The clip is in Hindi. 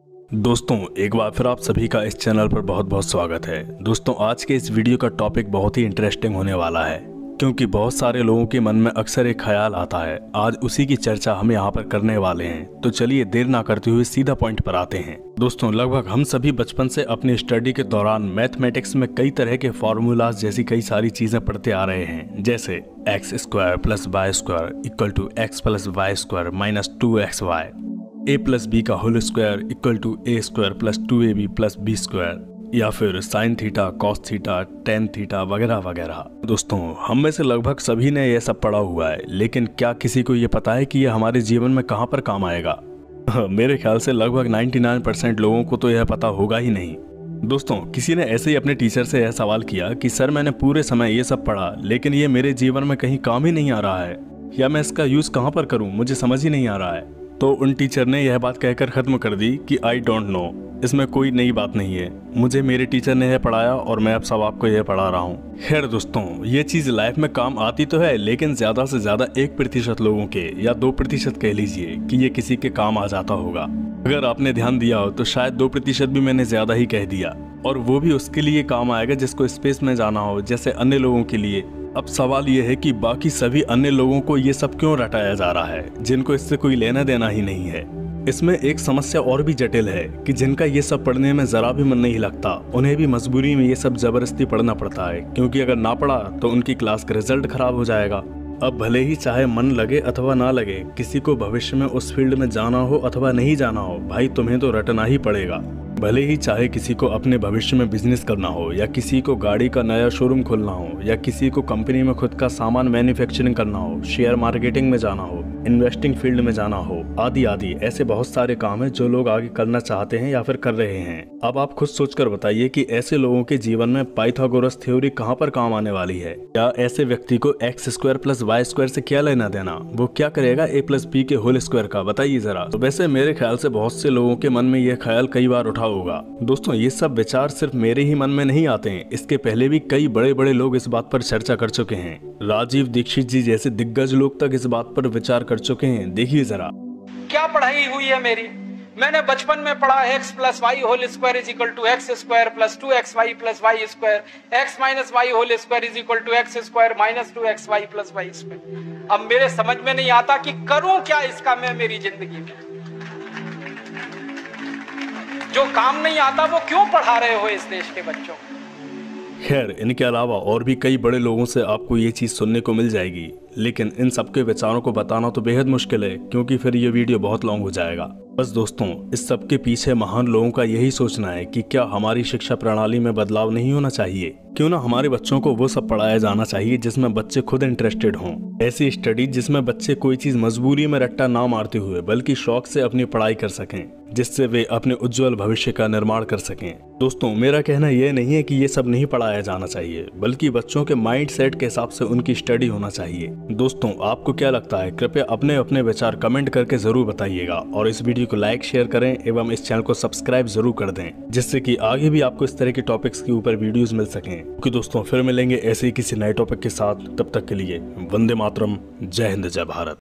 दोस्तों एक बार फिर आप सभी का इस चैनल पर बहुत बहुत स्वागत है। दोस्तों आज के इस वीडियो का टॉपिक बहुत ही इंटरेस्टिंग होने वाला है, क्योंकि बहुत सारे लोगों के मन में अक्सर एक ख्याल आता है। आज उसी की चर्चा हम यहाँ पर करने वाले हैं, तो चलिए देर ना करते हुए सीधा पॉइंट पर आते हैं। दोस्तों लगभग हम सभी बचपन से अपनी स्टडी के दौरान मैथमेटिक्स में कई तरह के फार्मूलाज जैसी कई सारी चीजें पढ़ते आ रहे हैं, जैसे x² + y² = x + y² - 2xy, a+b का whole square = a² + 2ab + b², या फिर sin theta, cos theta, tan theta वगैरह वगैरह। दोस्तों हम में से लगभग सभी ने यह सब पढ़ा हुआ है, लेकिन क्या किसी को ये पता है कि यह हमारे जीवन में कहाँ पर काम आएगा? मेरे ख्याल से लगभग 99% लोगों को तो यह पता होगा ही नहीं। दोस्तों किसी ने ऐसे ही अपने टीचर से यह सवाल किया कि सर मैंने पूरे समय ये सब पढ़ा, लेकिन ये मेरे जीवन में कहीं काम ही नहीं आ रहा है, या मैं इसका यूज कहाँ पर करूँ, मुझे समझ ही नहीं आ रहा है। तो उन टीचर ने यह बात कहकर खत्म कर दी कि आई डोंट नो, इसमें कोई नई बात नहीं है, मुझे मेरे टीचर ने यह पढ़ाया और मैं अब सब आपको यह पढ़ा रहा हूँ। खैर दोस्तों ये चीज़ लाइफ में काम आती तो है, लेकिन ज़्यादा से ज़्यादा 1% लोगों के या 2% कह लीजिए कि ये किसी के काम आ जाता होगा। अगर आपने ध्यान दिया हो तो शायद 2% भी मैंने ज़्यादा ही कह दिया, और वो भी उसके लिए काम आएगा जिसको स्पेस में जाना हो, जैसे अन्य लोगों के लिए। अब सवाल यह है कि बाकी सभी अन्य लोगों को ये सब क्यों रटाया जा रहा है, जिनको इससे कोई लेना देना ही नहीं है। इसमें एक समस्या और भी जटिल है कि जिनका ये सब पढ़ने में जरा भी मन नहीं लगता, उन्हें भी मजबूरी में ये सब जबरदस्ती पढ़ना पड़ता है, क्योंकि अगर ना पढ़ा तो उनकी क्लास का रिजल्ट खराब हो जाएगा। अब भले ही चाहे मन लगे अथवा ना लगे, किसी को भविष्य में उस फील्ड में जाना हो अथवा नहीं जाना हो, भाई तुम्हें तो रटना ही पड़ेगा। भले ही चाहे किसी को अपने भविष्य में बिजनेस करना हो, या किसी को गाड़ी का नया शोरूम खोलना हो, या किसी को कंपनी में खुद का सामान मैन्युफैक्चरिंग करना हो, शेयर मार्केटिंग में जाना हो, इन्वेस्टिंग फील्ड में जाना हो, आदि आदि ऐसे बहुत सारे काम हैं जो लोग आगे करना चाहते हैं या फिर कर रहे हैं। अब आप खुद सोचकर बताइए कि ऐसे लोगों के जीवन में पाइथागोरस थ्योरी कहाँ पर काम आने वाली है? या ऐसे व्यक्ति को x² + y² से क्या लेना देना? वो क्या करेगा a + b के होल स्क्वायर का? बताइए जरा। तो वैसे मेरे ख्याल से बहुत से लोगों के मन में यह ख्याल कई बार उठा होगा। दोस्तों ये सब विचार सिर्फ मेरे ही मन में नहीं आते हैं, इसके पहले भी कई बड़े बड़े लोग इस बात पर चर्चा कर चुके हैं। राजीव दीक्षित जी जैसे दिग्गज लोग तक इस बात पर विचार कर चुके हैं। देखिए जरा क्या पढ़ाई हुई है मेरी। मैंने बचपन में पढ़ा x + y whole square = x² + 2xy + y², x - y whole square = x² - 2xy + y²। अब मेरे समझ में नहीं आता कि करूं क्या इसका मैं मेरी जिंदगी में। जो काम नहीं आता वो क्यों पढ़ा रहे हो इस देश के बच्चों को? खैर इनके अलावा और भी कई बड़े लोगों से आपको ये चीज़ सुनने को मिल जाएगी, लेकिन इन सबके विचारों को बताना तो बेहद मुश्किल है, क्योंकि फिर ये वीडियो बहुत लॉन्ग हो जाएगा। बस दोस्तों इस सब के पीछे महान लोगों का यही सोचना है कि क्या हमारी शिक्षा प्रणाली में बदलाव नहीं होना चाहिए? क्यों ना हमारे बच्चों को वो सब पढ़ाया जाना चाहिए जिसमें बच्चे खुद इंटरेस्टेड हों। ऐसी स्टडी जिसमें बच्चे कोई चीज मजबूरी में रट्टा ना मारते हुए बल्कि शौक से अपनी पढ़ाई कर सकें, जिससे वे अपने उज्जवल भविष्य का निर्माण कर सकें। दोस्तों मेरा कहना यह नहीं है कि ये सब नहीं पढ़ाया जाना चाहिए, बल्कि बच्चों के माइंड सेट के हिसाब से उनकी स्टडी होना चाहिए। दोस्तों आपको क्या लगता है? कृपया अपने अपने विचार कमेंट करके जरूर बताइएगा, और इस वीडियो को लाइक शेयर करें एवं इस चैनल को सब्सक्राइब जरूर कर दें, जिससे कि आगे भी आपको इस तरह के टॉपिक्स के ऊपर वीडियोस मिल सकें। क्योंकि दोस्तों फिर मिलेंगे ऐसे ही किसी नए टॉपिक के साथ, तब तक के लिए वंदे मातरम, जय हिंद, जय भारत।